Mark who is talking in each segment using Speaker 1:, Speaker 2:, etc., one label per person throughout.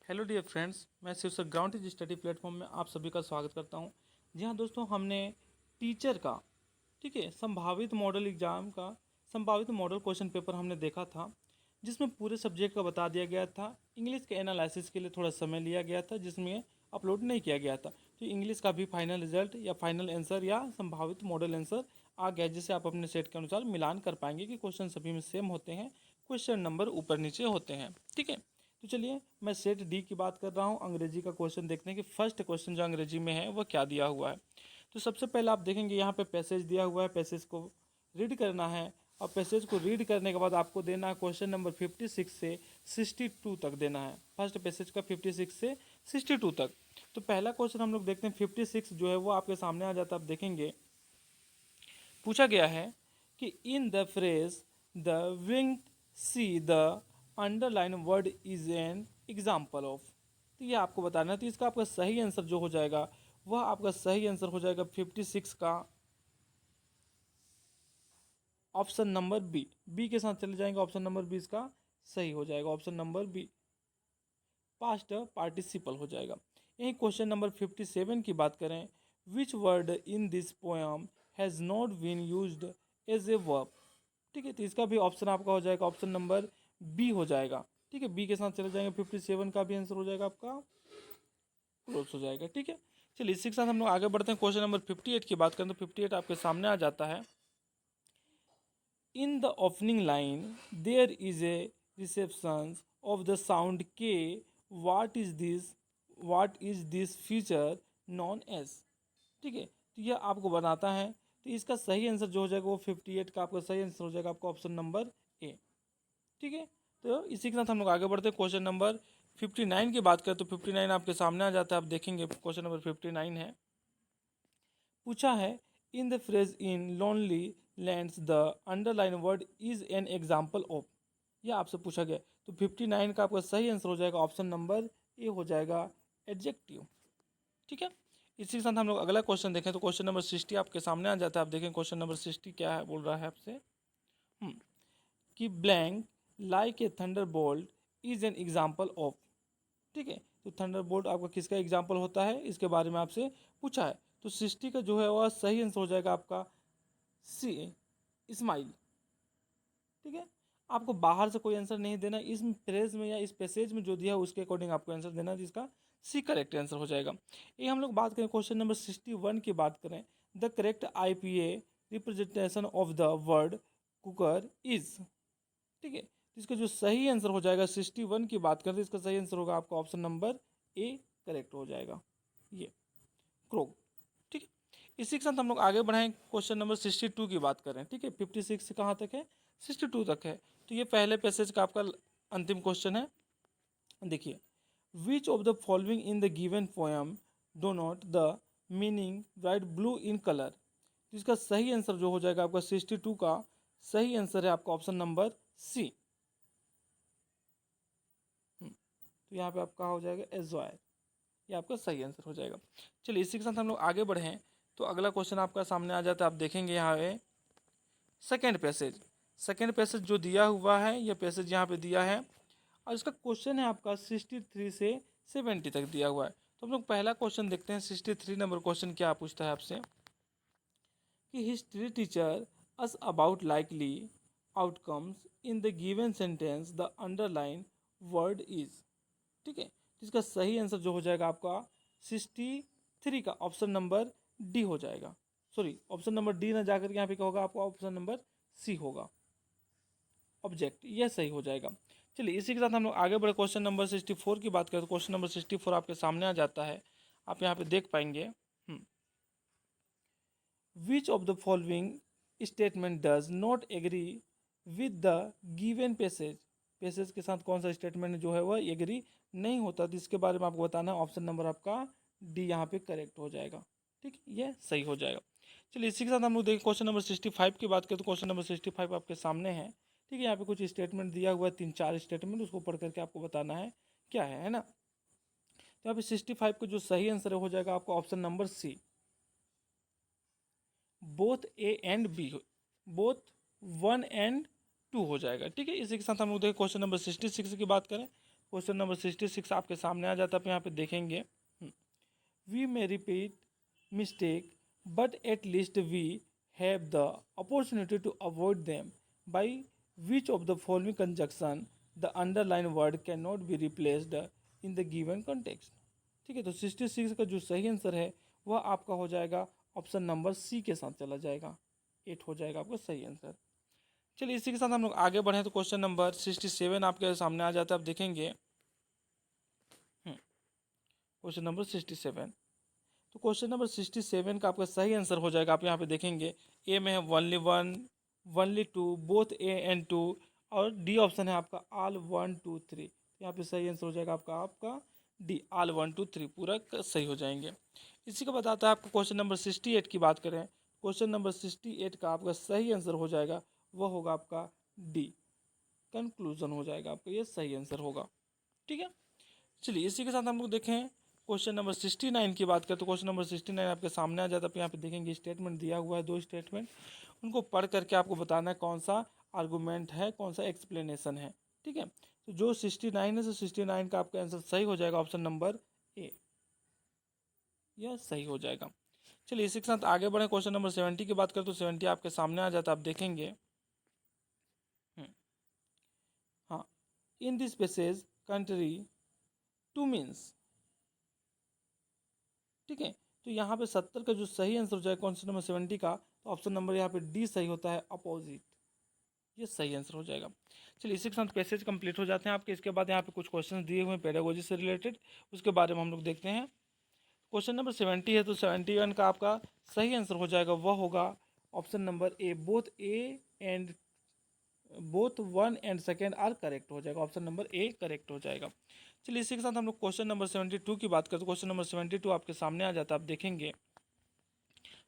Speaker 1: Hello dear friends, मैं शीर्षक ground teach study platform में आप सभी का स्वागत करता हूं। जी हाँ दोस्तों, हमने टीचर का ठीक है संभावित मॉडल एग्जाम का संभावित मॉडल क्वेश्चन पेपर हमने देखा था, जिसमें पूरे सब्जेक्ट का बता दिया गया था। इंग्लिश के एनालिसिस के लिए थोड़ा समय लिया गया था, जिसमें अपलोड नहीं किया गया था। तो इंग्लिश का भी फाइनल रिजल्ट या फाइनल आंसर या संभावित मॉडल आंसर आ गया, जिसे आप अपने सेट के अनुसार मिलान कर पाएंगे कि क्वेश्चन सभी में सेम होते हैं, क्वेश्चन नंबर ऊपर नीचे होते हैं। ठीक है, तो चलिए मैं सेट डी की बात कर रहा हूँ। अंग्रेजी का क्वेश्चन देखते हैं कि फर्स्ट क्वेश्चन जो अंग्रेजी में है वह क्या दिया हुआ है। तो सबसे पहले आप देखेंगे यहाँ पे पैसेज दिया हुआ है, पैसेज को रीड करना है और पैसेज को रीड करने के बाद आपको देना है क्वेश्चन नंबर 56 से 62 तक देना है। फर्स्ट पैसेज का 56 से 62 तक। तो पहला क्वेश्चन हम लोग देखते हैं 56 जो है वो आपके सामने आ जाता है। आप देखेंगे पूछा गया है कि in the phrase the wing see the underline word is an example of. तो ये आपको बताना है। तो इसका आपका सही आंसर जो हो जाएगा वह आपका सही आंसर हो जाएगा 56 का ऑप्शन नंबर बी। बी के साथ चले जाएंगे, ऑप्शन नंबर बी इसका सही हो जाएगा। Option number B past participle हो जाएगा। यही क्वेश्चन नंबर 57 की बात करें, which word in this poem has not been used as a verb. ठीक है, तो इसका भी ऑप्शन आपका हो जाएगा, ऑप्शन नंबर बी हो जाएगा। ठीक है, बी के साथ चले जाएंगे, 57 का भी आंसर हो जाएगा आपका क्लोज हो जाएगा। ठीक है, चलिए इसी के साथ हम लोग आगे बढ़ते हैं। क्वेश्चन नंबर 58 की बात करें तो 58 आपके सामने आ जाता है। In the opening line there is a reception of the sound के, what is this feature non age. ठीक है, तो यह आपको बताता है। तो इसका सही आंसर जो हो जाएगा वो 58 का आपका सही आंसर हो जाएगा आपका ऑप्शन नंबर ए। ठीक है, तो इसी के साथ हम लोग आगे बढ़ते हैं। क्वेश्चन नंबर 59 की बात करें तो 59 आपके सामने आ जाता है। आप देखेंगे क्वेश्चन नंबर 59 है, पूछा है in the phrase in lonely lands the underline word is an example of. यह आपसे पूछा गया। तो 59 का आपका सही आंसर हो जाएगा ऑप्शन नंबर ए हो जाएगा एडजेक्टिव। ठीक है, इसी के साथ हम लोग अगला क्वेश्चन देखें तो क्वेश्चन नंबर 60 आपके सामने आ जाता है। आप देखें क्वेश्चन नंबर 60 क्या है, बोल रहा है आपसे कि blank like a thunder bolt is an example of. ठीक है, तो थंडर बोल्ट आपका किसका एग्जाम्पल होता है, इसके बारे में आपसे पूछा है। तो 60 का जो है वह सही आंसर हो जाएगा आपका सी, स्माइल। ठीक है, आपको बाहर से कोई आंसर नहीं देना, इस फ्रेज में या इस पैसेज में जो दिया है उसके अकॉर्डिंग आपको आंसर देना है, जिसका सी करेक्ट आंसर हो जाएगा। ये हम लोग बात करें क्वेश्चन नंबर 61 की बात करें, the correct IPA representation of the word cooker is. ठीक है, इसका जो सही आंसर हो जाएगा 61 की बात करें तो इसका सही आंसर होगा आपका ऑप्शन नंबर ए करेक्ट हो जाएगा, ये क्रोक। ठीक है, इसी के साथ हम लोग आगे बढ़ें। क्वेश्चन नंबर 62 की बात करें। ठीक है, 56 से कहाँ तक है, 62 तक है। तो ये पहले पैसेज का आपका अंतिम क्वेश्चन है। देखिए, विच of the following in the given poem do not the meaning bright blue in colour. तो इसका सही आंसर जो हो जाएगा आपका 62 का सही आंसर है आपका ऑप्शन नंबर सी। तो यहाँ पे आपका हो जाएगा एजॉयर, ये आपका सही आंसर हो जाएगा। चलिए इसी के साथ हम लोग आगे बढ़ें तो अगला क्वेश्चन आपका सामने आ जाता है। आप देखेंगे यहाँ पे सेकेंड पैसेज जो दिया हुआ है, यह पैसेज यहाँ पे दिया है और इसका क्वेश्चन है आपका 63 से 70 तक दिया हुआ है। तो हम लोग पहला क्वेश्चन देखते हैं। 63 नंबर क्वेश्चन क्या पूछता है आपसे कि history teacher us about likely outcomes in the given sentence the underline word is. ठीक है, इसका सही आंसर जो हो जाएगा आपका 63 का ऑप्शन नंबर डी हो जाएगा। सॉरी, ऑप्शन नंबर डी ना जाकर यहाँ पे क्या होगा आपका ऑप्शन नंबर सी होगा, ऑब्जेक्ट। यह सही हो जाएगा। चलिए इसी के साथ हम लोग आगे बढ़े। क्वेश्चन नंबर 64 की बात करें तो क्वेश्चन नंबर 64 आपके सामने आ जाता है। आप यहाँ पे देख पाएंगे, which of the following statement does not agree with the given passage के साथ कौन सा स्टेटमेंट जो है वह एग्री नहीं होता। तो इसके बारे में आपको बताना है। ऑप्शन नंबर आपका डी यहाँ पे करेक्ट हो जाएगा। ठीक, ये सही हो जाएगा। चलिए इसी के साथ हम लोग देखें क्वेश्चन नंबर 65 की बात करें तो क्वेश्चन नंबर 65 आपके सामने है। ठीक है, यहाँ पे कुछ स्टेटमेंट दिया हुआ है, 3-4 स्टेटमेंट, उसको पढ़ करके आपको बताना है क्या है ना। तो यहाँ पे 65 का जो सही आंसर हो जाएगा आपका option number C, both A and B, both 1 and 2 हो जाएगा। ठीक है, इसी के साथ हम लोग देखें क्वेश्चन नंबर 66 की बात करें क्वेश्चन नंबर 66 आपके सामने आ जाता है, आप यहाँ पे देखेंगे we may repeat mistake but at least we have the opportunity to avoid them by which of the following conjunction the underline word can not be replaced in the given context. ठीक है, तो 66 का जो सही answer है वह आपका हो जाएगा ऑप्शन नंबर सी के साथ चला जाएगा, 8 हो जाएगा आपका सही आंसर। चलिए इसी के साथ हम लोग आगे बढ़े तो क्वेश्चन नंबर 67 आपके सामने आ जाता है, आप देखेंगे क्वेश्चन नंबर 67। तो क्वेश्चन नंबर 67 का आपका सही आंसर हो जाएगा, आप यहाँ पे देखेंगे ए में है only one, only two, both A and two, और डी ऑप्शन है आपका ऑल 1 2 3। यहाँ पे सही आंसर हो जाएगा आपका डी ऑल 1 2 3 पूरा सही हो जाएंगे। इसी को बताता है आपको क्वेश्चन नंबर 68 की बात करें, क्वेश्चन नंबर 68 का आपका सही आंसर हो जाएगा वह होगा आपका डी कंक्लूजन हो जाएगा आपका, ये सही आंसर होगा। ठीक है, चलिए इसी के साथ हम लोग देखें क्वेश्चन नंबर 69 की बात करें, तो क्वेश्चन नंबर 69 आपके सामने आ जाता है, यहाँ पे देखेंगे स्टेटमेंट दिया हुआ है, 2 स्टेटमेंट, उनको पढ़ करके आपको बताना है कौन सा आर्गूमेंट है, कौन सा एक्सप्लेनेशन है। ठीक है, तो जो 69 है, तो 69 का आपका आंसर सही हो जाएगा ऑप्शन नंबर ए, यह सही हो जाएगा। चलिए इसी के साथ आगे बढ़े, क्वेश्चन नंबर 70 की बात करें तो 70 आपके सामने आ जाता है, आप देखेंगे हाँ, in this passage country two means. ठीक है, तो यहाँ पे 70 का जो सही आंसर हो जाएगा क्वेश्चन नंबर 70 का, तो ऑप्शन नंबर यहाँ पे डी सही होता है, अपोजिट, ये सही आंसर हो जाएगा। चलिए इसी के साथ पैसेज कंप्लीट हो जाते हैं आपके। इसके बाद यहाँ पे कुछ क्वेश्चन दिए हुए हैं पेडागोजी से रिलेटेड, उसके बारे में हम लोग देखते हैं। क्वेश्चन नंबर 70 है, तो 71 का आपका सही आंसर हो जाएगा वह होगा option number A, both 1 and second are correct हो जाएगा, ऑप्शन नंबर ए करेक्ट हो जाएगा। चलिए इसी के साथ हम लोग क्वेश्चन नंबर 72 की बात करें, तो क्वेश्चन नंबर 72 आपके सामने आ जाता है, आप देखेंगे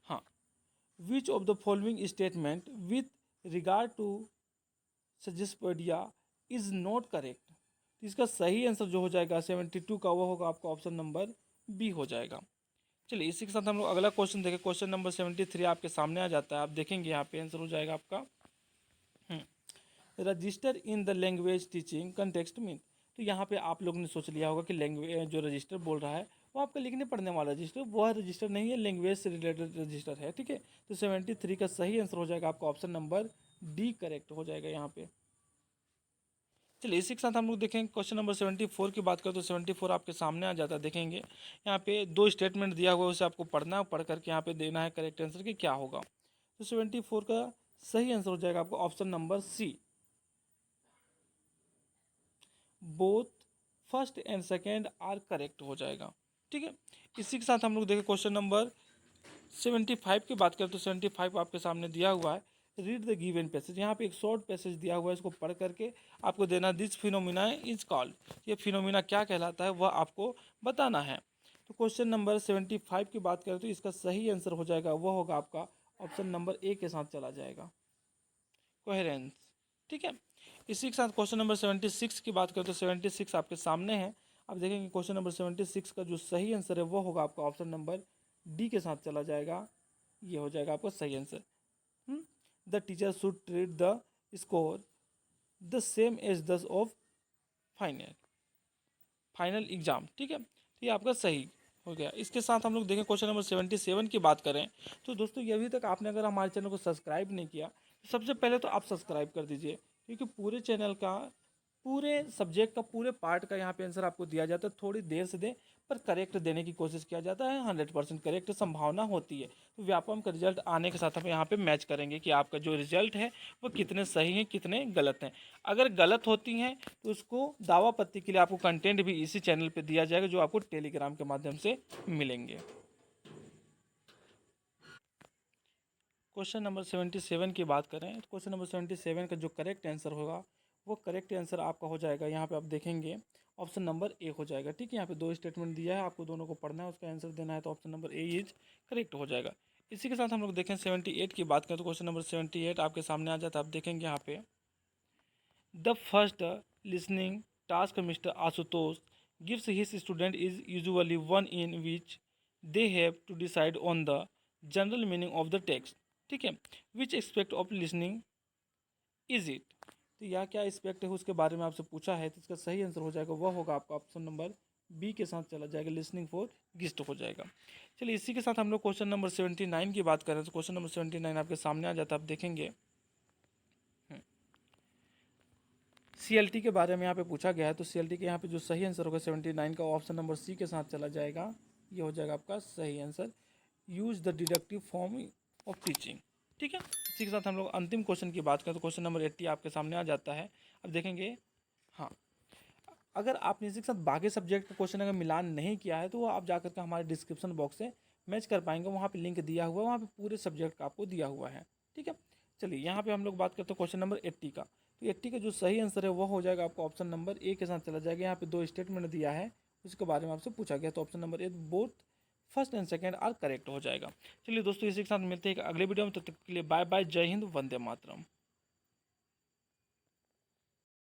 Speaker 1: हाँ, which of the following statement with regard to suggestopedia is not correct. तो इसका सही आंसर जो हो जाएगा 72 का वो होगा आपका ऑप्शन नंबर बी हो जाएगा। चलिए इसी के साथ हम लोग अगला क्वेश्चन देखें, क्वेश्चन नंबर 73 आपके सामने आ जाता है, आप देखेंगे यहाँ पे आंसर हो जाएगा आपका register in the language teaching context mean. तो यहाँ पे आप लोगों ने सोच लिया होगा कि लैंग्वेज जो रजिस्टर बोल रहा है वो आपका लिखने पढ़ने वाला रजिस्टर, वह रजिस्टर नहीं है, लैंग्वेज से रिलेटेड रजिस्टर है। ठीक है, तो 73 का सही आंसर हो जाएगा आपका ऑप्शन नंबर डी करेक्ट हो जाएगा यहाँ पे। चलिए इसी के साथ हम लोग देखेंगे क्वेश्चन नंबर 74 की बात करें, तो 74 आपके सामने आ जाता है, देखेंगे यहाँ पे 2 स्टेटमेंट दिया हुआ है, उसे आपको पढ़ना है, पढ़ करके यहाँ पे देना है करेक्ट आंसर कि क्या होगा। तो 74 का सही आंसर हो जाएगा आपको option number C, both first and second are correct हो जाएगा। ठीक है, इसी के साथ हम लोग देखें क्वेश्चन नंबर 75 की बात करें, तो 75 आपके सामने दिया हुआ है, रीड द गिवन पैसेज। यहाँ पे एक शॉर्ट पैसेज दिया हुआ है, इसको पढ़ करके आपको देना दिस फिनोमिना इज कॉल्ड, ये फिनोमिना क्या कहलाता है वह आपको बताना है। तो क्वेश्चन नंबर 75 की बात करें तो इसका सही आंसर हो जाएगा वह होगा आपका ऑप्शन नंबर ए के साथ चला जाएगा, कोहेरेंस। ठीक है, इसी के साथ क्वेश्चन नंबर 76 की बात करें तो 76 आपके सामने है, आप देखेंगे क्वेश्चन नंबर 76 का जो सही आंसर है वो होगा आपका ऑप्शन नंबर डी के साथ चला जाएगा, ये हो जाएगा आपका सही answer. The teacher should treat the score the same as this of final exam. ठीक है, तो ये आपका सही हो गया। इसके साथ हम लोग देखें क्वेश्चन नंबर 77 की बात करें, तो दोस्तों ये अभी तक आपने अगर हमारे चैनल को सब्सक्राइब नहीं किया तो सबसे पहले तो आप सब्सक्राइब कर दीजिए, क्योंकि पूरे चैनल का, पूरे सब्जेक्ट का, पूरे पार्ट का यहाँ पे आंसर आपको दिया जाता है, थोड़ी देर से दें पर करेक्ट देने की कोशिश किया जाता है, 100% करेक्ट संभावना होती है। तो व्यापम का रिजल्ट आने के साथ हम यहाँ पे मैच करेंगे कि आपका जो रिजल्ट है वो कितने सही हैं कितने गलत हैं। अगर गलत होती हैं तो उसको दावा पत्ती के लिए आपको कंटेंट भी इसी चैनल पर दिया जाएगा, जो आपको टेलीग्राम के माध्यम से मिलेंगे। क्वेश्चन नंबर 77 की बात करें तो क्वेश्चन नंबर 77 का जो करेक्ट आंसर होगा वो करेक्ट आंसर आपका हो जाएगा, यहाँ पे आप देखेंगे ऑप्शन नंबर ए हो जाएगा। ठीक है, यहाँ पे 2 स्टेटमेंट दिया है, आपको दोनों को पढ़ना है, उसका आंसर देना है, तो option number A is correct हो जाएगा। इसी के साथ हम लोग देखें 78 की बात करें, तो क्वेश्चन नंबर 78 आपके सामने आ जाता है, आप देखेंगे यहाँ पे the first listening task mister Ashutosh gives his student is usually one in which they have to decide on the general meaning of the text. ठीक है, which aspect of listening is it. तो यह क्या एस्पेक्ट है उसके बारे में आपसे पूछा है, तो इसका सही आंसर हो जाएगा वह होगा आपका ऑप्शन नंबर बी के साथ चला जाएगा, लिसनिंग फॉर गेस्ट हो जाएगा। चलिए इसी के साथ हम लोग क्वेश्चन नंबर 79 की बात करें तो क्वेश्चन नंबर 79 आपके सामने आ जाता है, आप देखेंगे CLT के बारे में यहाँ पे पूछा गया है। तो CLT के यहाँ पे जो सही आंसर होगा 79 का ऑप्शन नंबर सी के साथ चला जाएगा, ये हो जाएगा आपका सही answer, use the deductive form of teaching. ठीक है, इसी के साथ हम लोग अंतिम क्वेश्चन की बात करें तो क्वेश्चन नंबर 80 आपके सामने आ जाता है। अब देखेंगे, हाँ, अगर आपने इसी के साथ बाकी सब्जेक्ट का क्वेश्चन अगर मिलान नहीं किया है तो वो आप जाकर के हमारे डिस्क्रिप्शन बॉक्स से मैच कर पाएंगे, वहाँ पे लिंक दिया हुआ है, वहाँ पे पूरे सब्जेक्ट का आपको दिया हुआ है। ठीक है, चलिए यहाँ पे हम लोग बात करते हैं क्वेश्चन नंबर 80 का। तो 80 का जो सही आंसर है वो हो जाएगा आपको ऑप्शन नंबर ए के साथ चला जाएगा। यहाँ पे 2 स्टेटमेंट दिया है, उसके बारे में आपसे पूछा गया, तो option number A both first and second are correct हो जाएगा। चलिए दोस्तों, इसी के साथ मिलते हैं एक अगले वीडियो में, तब तक के लिए बाय बाय, जय हिंद, वंदे मातरम।